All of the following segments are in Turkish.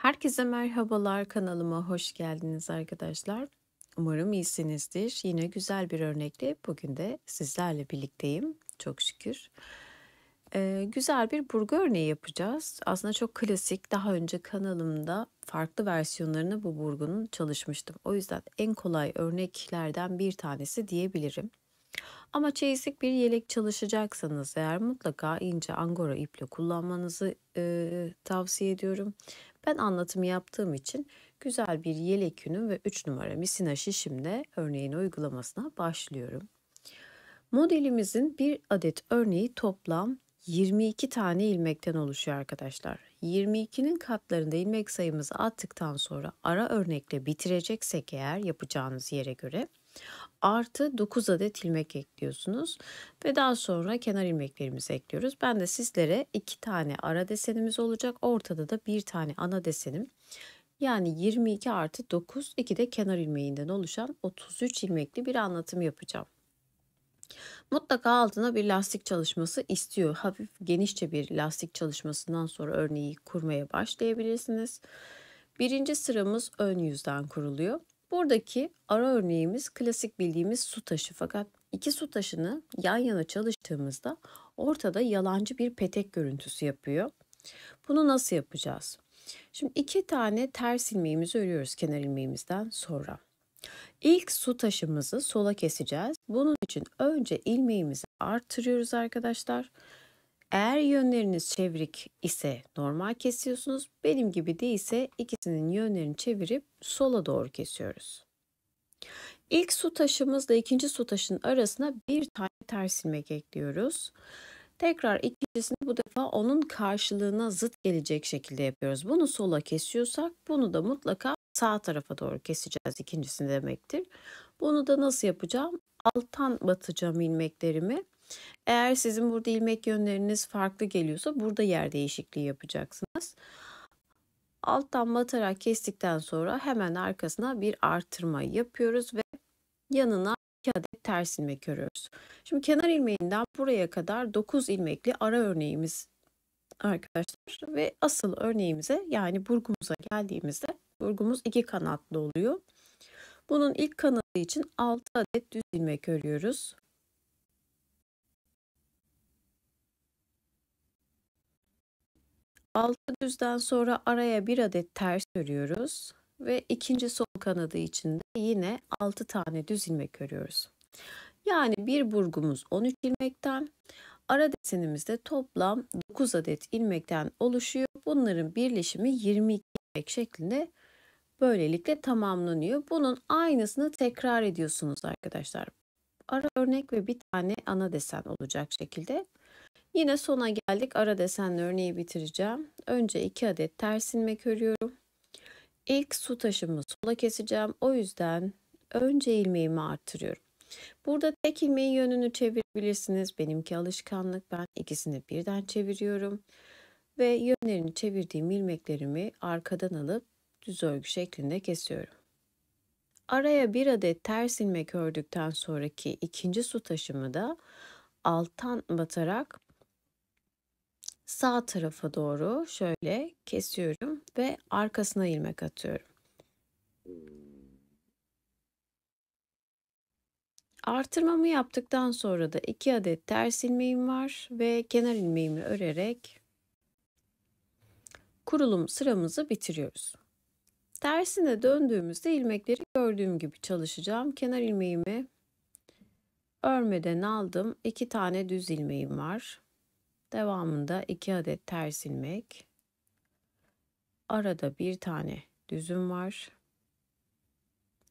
Herkese merhabalar, kanalıma hoş geldiniz arkadaşlar. Umarım iyisinizdir. Yine güzel bir örnekle bugün de sizlerle birlikteyim. Çok şükür. Güzel bir burgu örneği yapacağız. Aslında çok klasik. Daha önce kanalımda farklı versiyonlarını bu burgunun çalışmıştım. O yüzden en kolay örneklerden bir tanesi diyebilirim. Ama çeyizlik bir yelek çalışacaksanız eğer mutlaka ince angora iple kullanmanızı tavsiye ediyorum. Ben anlatımı yaptığım için güzel bir yelek yünüm ve 3 numara misina şişimle örneğin uygulamasına başlıyorum. Modelimizin bir adet örneği toplam 22 tane ilmekten oluşuyor arkadaşlar. 22'nin katlarında ilmek sayımızı attıktan sonra ara örnekle bitireceksek eğer yapacağınız yere göre artı 9 adet ilmek ekliyorsunuz ve daha sonra kenar ilmeklerimizi ekliyoruz. Ben de sizlere 2 tane ara desenimiz olacak. Ortada da bir tane ana desenim. Yani 22 artı 9, 2 de kenar ilmeğinden oluşan 33 ilmekli bir anlatım yapacağım. Mutlaka altına bir lastik çalışması istiyor. Hafif genişçe bir lastik çalışmasından sonra örneği kurmaya başlayabilirsiniz. Birinci sıramız ön yüzden kuruluyor. Buradaki ara örneğimiz klasik bildiğimiz su taşı, fakat iki su taşını yan yana çalıştığımızda ortada yalancı bir petek görüntüsü yapıyor. Bunu nasıl yapacağız? Şimdi 2 tane ters ilmeğimizi örüyoruz kenar ilmeğimizden sonra. İlk su taşımızı sola keseceğiz. Bunun için önce ilmeğimizi artırıyoruz arkadaşlar. Eğer yönleriniz çevik ise normal kesiyorsunuz. Benim gibi değilse ikisinin yönlerini çevirip sola doğru kesiyoruz. İlk su taşımızla ikinci su taşının arasına bir tane ters ilmek ekliyoruz. Tekrar ikincisini bu defa onun karşılığına zıt gelecek şekilde yapıyoruz. Bunu sola kesiyorsak bunu da mutlaka sağ tarafa doğru keseceğiz ikincisini demektir. Bunu da nasıl yapacağım? Alttan batacağım ilmeklerimi. Eğer sizin burada ilmek yönleriniz farklı geliyorsa burada yer değişikliği yapacaksınız. Alttan batarak kestikten sonra hemen arkasına bir artırma yapıyoruz ve yanına 2 adet ters ilmek örüyoruz. Şimdi kenar ilmeğinden buraya kadar 9 ilmekli ara örneğimiz arkadaşlar ve asıl örneğimize yani burgumuza geldiğimizde burgumuz 2 kanatlı oluyor. Bunun ilk kanadı için 6 adet düz ilmek örüyoruz. 6 düzden sonra araya 1 adet ters örüyoruz ve ikinci sol kanadı için de yine 6 tane düz ilmek örüyoruz. Yani bir burgumuz 13 ilmekten, ara desenimiz de toplam 9 adet ilmekten oluşuyor. Bunların birleşimi 22 ilmek şeklinde böylelikle tamamlanıyor. Bunun aynısını tekrar ediyorsunuz arkadaşlar. Ara örnek ve bir tane ana desen olacak şekilde. Yine sona geldik. Ara desenli örneği bitireceğim. Önce 2 adet ters ilmek örüyorum. İlk su taşımı sola keseceğim. O yüzden önce ilmeğimi artırıyorum. Burada tek ilmeğin yönünü çevirebilirsiniz. Benimki alışkanlık. Ben ikisini birden çeviriyorum. Ve yönlerini çevirdiğim ilmeklerimi arkadan alıp düz örgü şeklinde kesiyorum. Araya 1 adet ters ilmek ördükten sonraki ikinci su taşımı da alttan batarak sağ tarafa doğru şöyle kesiyorum ve arkasına ilmek atıyorum. Artırmamı yaptıktan sonra da 2 adet ters ilmeğim var ve kenar ilmeğimi örerek kurulum sıramızı bitiriyoruz. Tersine döndüğümüzde ilmekleri gördüğüm gibi çalışacağım. Kenar ilmeğimi örmeden aldım. 2 tane düz ilmeğim var. Devamında 2 adet ters ilmek. Arada bir tane düzüm var.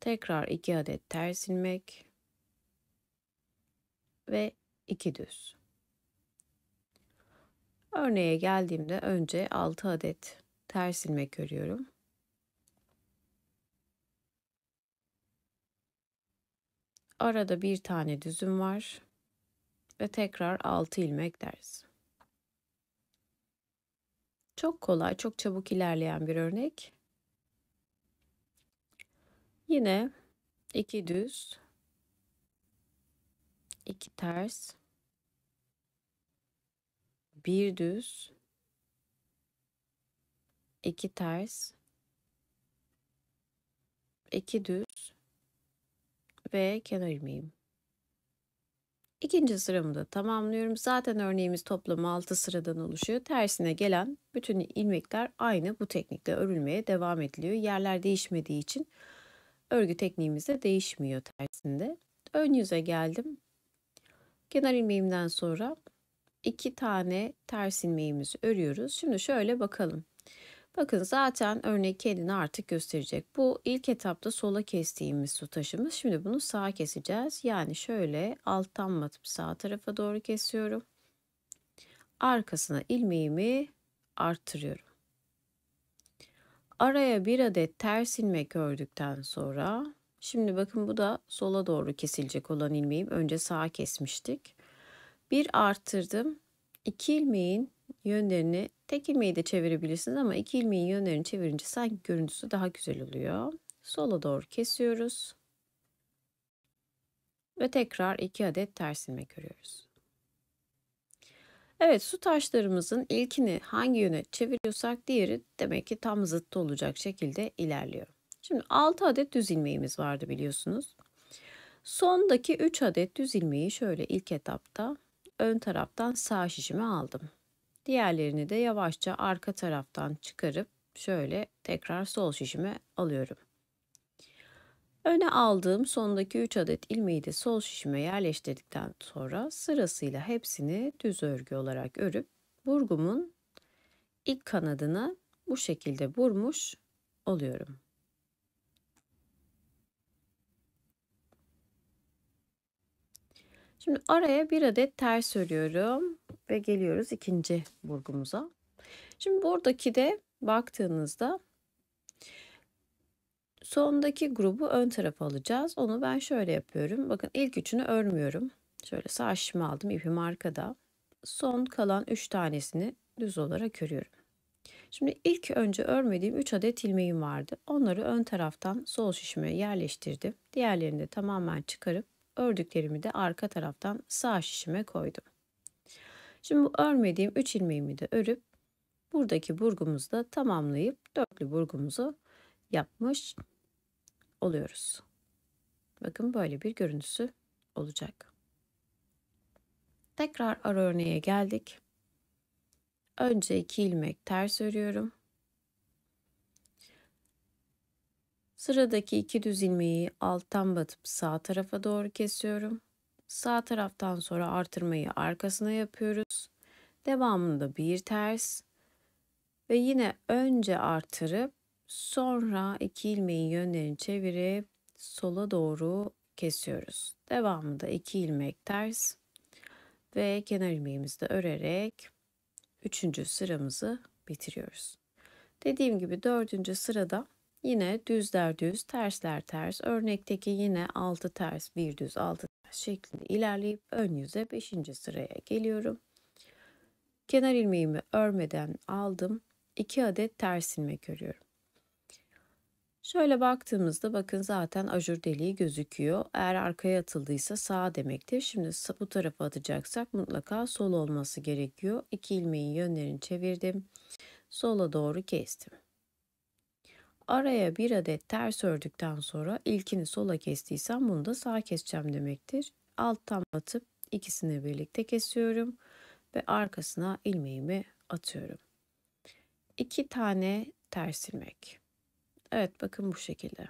Tekrar 2 adet ters ilmek ve 2 düz. Örneğe geldiğimde önce 6 adet ters ilmek örüyorum. Arada bir tane düzüm var ve tekrar 6 ilmek ters. Çok kolay, çok çabuk ilerleyen bir örnek. Yine 2 düz, 2 ters, 1 düz, 2 ters 2 düz ve kenar ilmeğim. İkinci sıramı da tamamlıyorum. Zaten örneğimiz toplamı 6 sıradan oluşuyor. Tersine gelen bütün ilmekler aynı bu teknikle örülmeye devam ediliyor. Yerler değişmediği için örgü tekniğimiz de değişmiyor tersinde. Ön yüze geldim. Kenar ilmeğimden sonra 2 tane ters ilmeğimizi örüyoruz. Şimdi şöyle bakalım. Bakın zaten örnek kendini artık gösterecek. Bu ilk etapta sola kestiğimiz su taşımız. Şimdi bunu sağa keseceğiz. Yani şöyle alttan batıp sağ tarafa doğru kesiyorum. Arkasına ilmeğimi arttırıyorum. Araya bir adet ters ilmek ördükten sonra şimdi bakın bu da sola doğru kesilecek olan ilmeğim. Önce sağa kesmiştik. Bir arttırdım. 2 ilmeğin yönlerini, tek ilmeği de çevirebilirsiniz ama 2 ilmeğin yönlerini çevirince sanki görüntüsü daha güzel oluyor. Sola doğru kesiyoruz. Ve tekrar 2 adet ters ilmek örüyoruz. Evet, su taşlarımızın ilkini hangi yöne çeviriyorsak diğeri demek ki tam zıttı olacak şekilde ilerliyor. Şimdi 6 adet düz ilmeğimiz vardı biliyorsunuz. Sondaki 3 adet düz ilmeği şöyle ilk etapta ön taraftan sağ şişime aldım. Diğerlerini de yavaşça arka taraftan çıkarıp şöyle tekrar sol şişime alıyorum. Öne aldığım sondaki 3 adet ilmeği de sol şişime yerleştirdikten sonra sırasıyla hepsini düz örgü olarak örüp burgumun ilk kanadını bu şekilde vurmuş oluyorum. Şimdi araya bir adet ters örüyorum ve geliyoruz ikinci burgumuza. Şimdi buradaki de baktığınızda sondaki grubu ön tarafa alacağız. Onu ben şöyle yapıyorum. Bakın ilk üçünü örmüyorum. Şöyle sağ şişimi aldım, ipim arkada. Son kalan 3 tanesini düz olarak örüyorum. Şimdi ilk önce örmediğim 3 adet ilmeğim vardı. Onları ön taraftan sol şişime yerleştirdim. Diğerlerini de tamamen çıkarıp ördüklerimi de arka taraftan sağ şişime koydum. Şimdi bu örmediğim 3 ilmeğimi de örüp buradaki burgumuzu da tamamlayıp dörtlü burgumuzu yapmış oluyoruz. Bakın böyle bir görüntüsü olacak. Tekrar ara örneğe geldik. Önce 2 ilmek ters örüyorum. Sıradaki 2 düz ilmeği alttan batıp sağ tarafa doğru kesiyorum. Sağ taraftan sonra artırmayı arkasına yapıyoruz. Devamında bir ters ve yine önce artırıp sonra 2 ilmeğin yönlerini çevirip sola doğru kesiyoruz. Devamında 2 ilmek ters ve kenar ilmeğimizi de örerek 3. sıramızı bitiriyoruz. Dediğim gibi 4. sırada yine düzler düz, tersler ters. Örnekteki yine 6 ters, 1 düz, 6 ters şeklinde ilerleyip ön yüze 5. sıraya geliyorum. Kenar ilmeğimi örmeden aldım. 2 adet ters ilmek örüyorum. Şöyle baktığımızda bakın zaten ajur deliği gözüküyor. Eğer arkaya atıldıysa sağ demektir. Şimdi bu tarafa atacaksak mutlaka sol olması gerekiyor. 2 ilmeğin yönlerini çevirdim. Sola doğru kestim. Araya bir adet ters ördükten sonra ilkini sola kestiysem bunu da sağa keseceğim demektir. Alttan batıp ikisini birlikte kesiyorum ve arkasına ilmeğimi atıyorum. 2 tane ters ilmek. Evet bakın bu şekilde.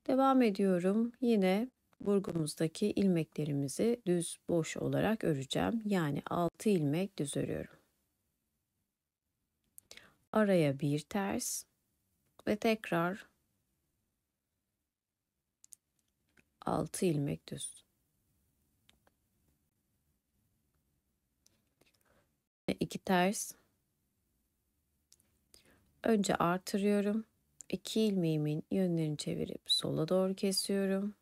Devam ediyorum. Yine burgumuzdaki ilmeklerimizi düz boş olarak öreceğim. Yani 6 ilmek düz örüyorum. Araya bir ters ve tekrar 6 ilmek düz. 2 ters. Önce artırıyorum. 2 ilmeğimin yönlerini çevirip sola doğru kesiyorum.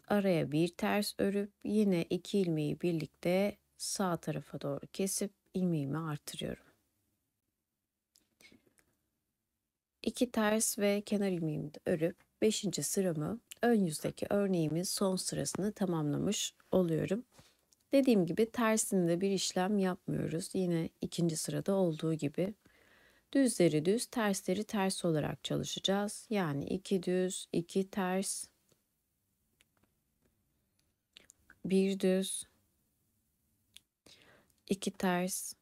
Araya bir ters örüp yine 2 ilmeği birlikte sağ tarafa doğru kesip ilmeğimi artırıyorum. 2 ters ve kenar ilmeğimi de örüp 5. sıramı ön yüzdeki örneğimin son sırasını tamamlamış oluyorum. Dediğim gibi tersinde bir işlem yapmıyoruz. Yine 2. sırada olduğu gibi Düzleri düz, tersleri ters olarak çalışacağız. Yani 2 düz, 2 ters, 1 düz, 2 ters,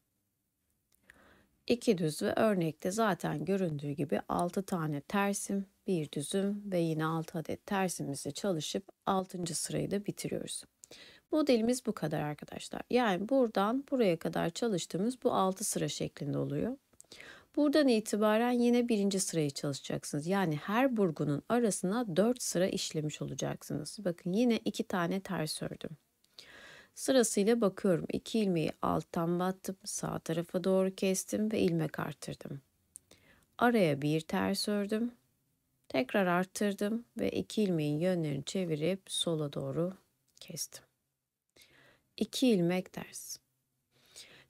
2 düz ve örnekte zaten göründüğü gibi 6 tane tersim, 1 düzüm ve yine 6 adet tersimizle çalışıp 6. sırayı da bitiriyoruz. Modelimiz bu kadar arkadaşlar. Yani buradan buraya kadar çalıştığımız bu 6 sıra şeklinde oluyor. Buradan itibaren yine 1. sırayı çalışacaksınız. Yani her burgunun arasına 4 sıra işlemiş olacaksınız. Bakın yine 2 tane ters ördüm. Sırasıyla bakıyorum. 2 ilmeği alttan battım, sağ tarafa doğru kestim ve ilmek arttırdım. Araya bir ters ördüm. Tekrar arttırdım ve 2 ilmeğin yönlerini çevirip sola doğru kestim. 2 ilmek ters.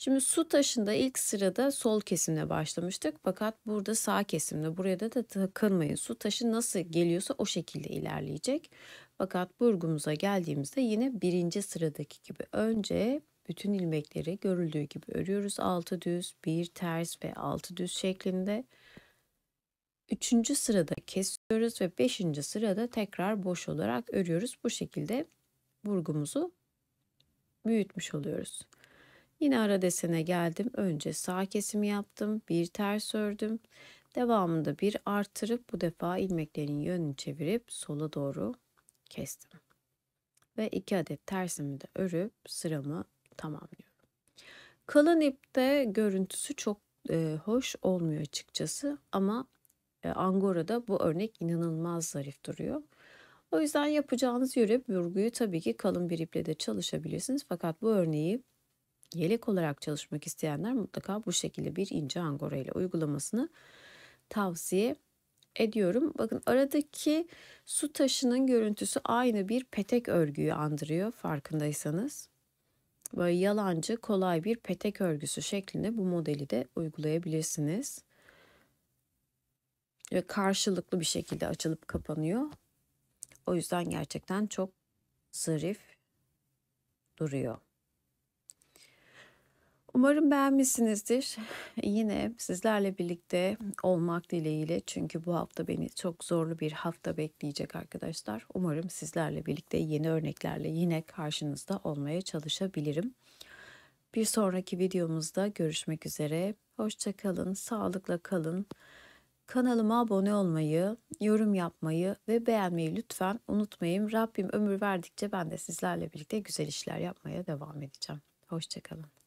Şimdi su taşında ilk sırada sol kesimle başlamıştık. Fakat burada sağ kesimle, buraya da takılmayın. Su taşı nasıl geliyorsa o şekilde ilerleyecek. Fakat burgumuza geldiğimizde yine 1. sıradaki gibi önce bütün ilmekleri görüldüğü gibi örüyoruz. 6 düz, 1 ters ve 6 düz şeklinde. 3. sırada kesiyoruz ve 5. sırada tekrar boş olarak örüyoruz. Bu şekilde burgumuzu büyütmüş oluyoruz. Yine ara desene geldim. Önce sağ kesimi yaptım. Bir ters ördüm. Devamında bir arttırıp bu defa ilmeklerin yönünü çevirip sola doğru kestim. Ve 2 adet tersimi de örüp sıramı tamamlıyorum. Kalın ipte görüntüsü çok hoş olmuyor açıkçası. Ama Angora'da bu örnek inanılmaz zarif duruyor. O yüzden yapacağınız yöre burguyu tabii ki kalın bir iple de çalışabilirsiniz. Fakat bu örneği yelek olarak çalışmak isteyenler mutlaka bu şekilde bir ince angora ile uygulamasını tavsiye ediyorum. Bakın aradaki su taşının görüntüsü aynı bir petek örgüyü andırıyor farkındaysanız. Böyle yalancı kolay bir petek örgüsü şeklinde bu modeli de uygulayabilirsiniz. Ve karşılıklı bir şekilde açılıp kapanıyor. O yüzden gerçekten çok zarif duruyor. Umarım beğenmişsinizdir. Yine sizlerle birlikte olmak dileğiyle, çünkü bu hafta beni çok zorlu bir hafta bekleyecek arkadaşlar. Umarım sizlerle birlikte yeni örneklerle yine karşınızda olmaya çalışabilirim. Bir sonraki videomuzda görüşmek üzere. Hoşça kalın, sağlıkla kalın. Kanalıma abone olmayı, yorum yapmayı ve beğenmeyi lütfen unutmayın. Rabbim ömür verdikçe ben de sizlerle birlikte güzel işler yapmaya devam edeceğim. Hoşça kalın.